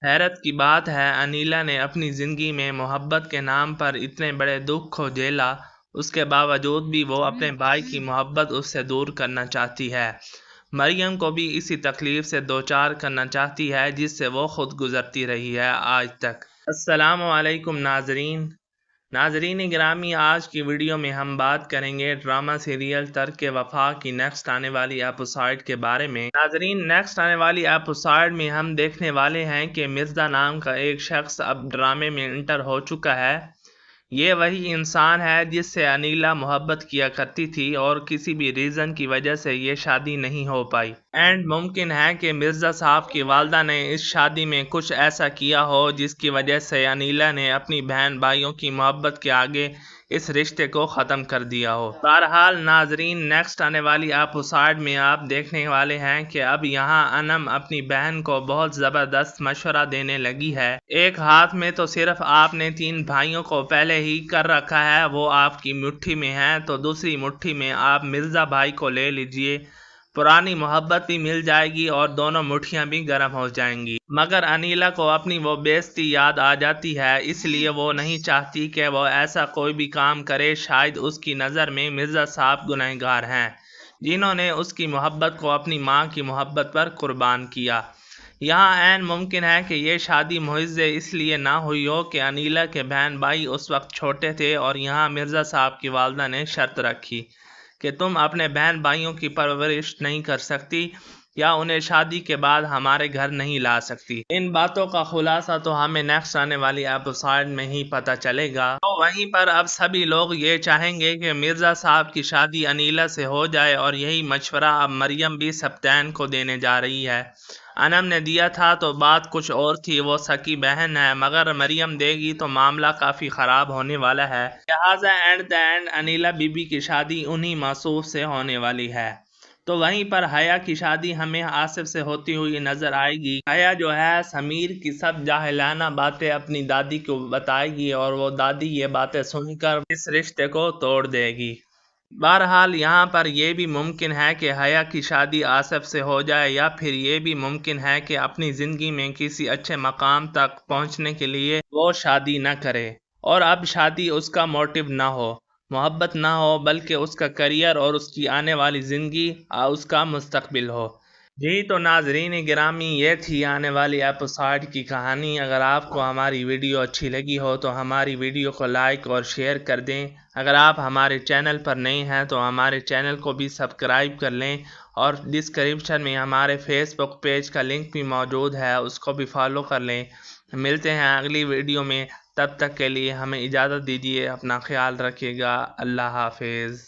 حیرت کی بات ہے انیلا نے اپنی زندگی میں محبت کے نام پر اتنے بڑے دکھ کو جھیلا، اس کے باوجود بھی وہ اپنے بھائی کی محبت اس سے دور کرنا چاہتی ہے۔ مریم کو بھی اسی تکلیف سے دوچار کرنا چاہتی ہے جس سے وہ خود گزرتی رہی ہے آج تک۔ السلام علیکم ناظرین گرامی، آج کی ویڈیو میں ہم بات کریں گے ڈرامہ سیریل ترک وفا کی نیکسٹ آنے والی ایپیسوڈ کے بارے میں۔ ناظرین، نیکسٹ آنے والی ایپیسوڈ میں ہم دیکھنے والے ہیں کہ مرزا نام کا ایک شخص اب ڈرامے میں انٹر ہو چکا ہے۔ یہ وہی انسان ہے جس سے انیلا محبت کیا کرتی تھی اور کسی بھی ریزن کی وجہ سے یہ شادی نہیں ہو پائی، اینڈ ممکن ہے کہ مرزا صاحب کی والدہ نے اس شادی میں کچھ ایسا کیا ہو جس کی وجہ سے انیلا نے اپنی بہن بھائیوں کی محبت کے آگے اس رشتے کو ختم کر دیا ہو۔ بہرحال ناظرین، نیکسٹ آنے والی ایپیسوڈ میں آپ دیکھنے والے ہیں کہ اب یہاں انم اپنی بہن کو بہت زبردست مشورہ دینے لگی ہے۔ ایک ہاتھ میں تو صرف آپ نے 3 بھائیوں کو پہلے ہی کر رکھا ہے، وہ آپ کی مٹھی میں ہے، تو دوسری مٹھی میں آپ مرزا بھائی کو لے لیجئے، پرانی محبت بھی مل جائے گی اور دونوں مٹھیاں بھی گرم ہو جائیں گی۔ مگر انیلا کو اپنی وہ بےعزتی یاد آ جاتی ہے، اس لیے وہ نہیں چاہتی کہ وہ ایسا کوئی بھی کام کرے۔ شاید اس کی نظر میں مرزا صاحب گنہگار ہیں جنہوں نے اس کی محبت کو اپنی ماں کی محبت پر قربان کیا۔ یہاں عین ممکن ہے کہ یہ شادی محض اس لیے نہ ہوئی ہو کہ انیلا کے بہن بھائی اس وقت چھوٹے تھے اور یہاں مرزا صاحب کی والدہ نے شرط رکھی کہ تم اپنے بہن بھائیوں کی پرورش نہیں کر سکتی یا انہیں شادی کے بعد ہمارے گھر نہیں لا سکتی۔ ان باتوں کا خلاصہ تو ہمیں نیکسٹ آنے والی ایپیسوڈ میں ہی پتہ چلے گا۔ تو وہیں پر اب سبھی لوگ یہ چاہیں گے کہ مرزا صاحب کی شادی انیلا سے ہو جائے اور یہی مشورہ اب مریم بھی سبطین کو دینے جا رہی ہے۔ انم نے دیا تھا تو بات کچھ اور تھی، وہ سکی بہن ہے، مگر مریم دے گی تو معاملہ کافی خراب ہونے والا ہے، لہٰذا اینڈ دی اینڈ انیلا بی بی کی شادی انہی موصوف سے ہونے والی ہے۔ تو وہیں پر حیا کی شادی ہمیں آصف سے ہوتی ہوئی نظر آئے گی۔ حیا جو ہے سمیر کی سب جاہلانہ باتیں اپنی دادی کو بتائے گی اور وہ دادی یہ باتیں سن کر اس رشتے کو توڑ دے گی۔ بہرحال یہاں پر یہ بھی ممکن ہے کہ حیا کی شادی آصف سے ہو جائے، یا پھر یہ بھی ممکن ہے کہ اپنی زندگی میں کسی اچھے مقام تک پہنچنے کے لیے وہ شادی نہ کرے اور اب شادی اس کا موٹیو نہ ہو، محبت نہ ہو، بلکہ اس کا کریئر اور اس کی آنے والی زندگی، اس کا مستقبل ہو۔ جی تو ناظرین گرامی، یہ تھی آنے والی ایپیسوڈ کی کہانی۔ اگر آپ کو ہماری ویڈیو اچھی لگی ہو تو ہماری ویڈیو کو لائک اور شیئر کر دیں۔ اگر آپ ہمارے چینل پر نئے ہیں تو ہمارے چینل کو بھی سبسکرائب کر لیں، اور ڈسکرپشن میں ہمارے فیس بک پیج کا لنک بھی موجود ہے، اس کو بھی فالو کر لیں۔ ملتے ہیں اگلی ویڈیو میں، تب تک کے لیے ہمیں اجازت دیجیے، اپنا خیال رکھیے گا، اللہ حافظ۔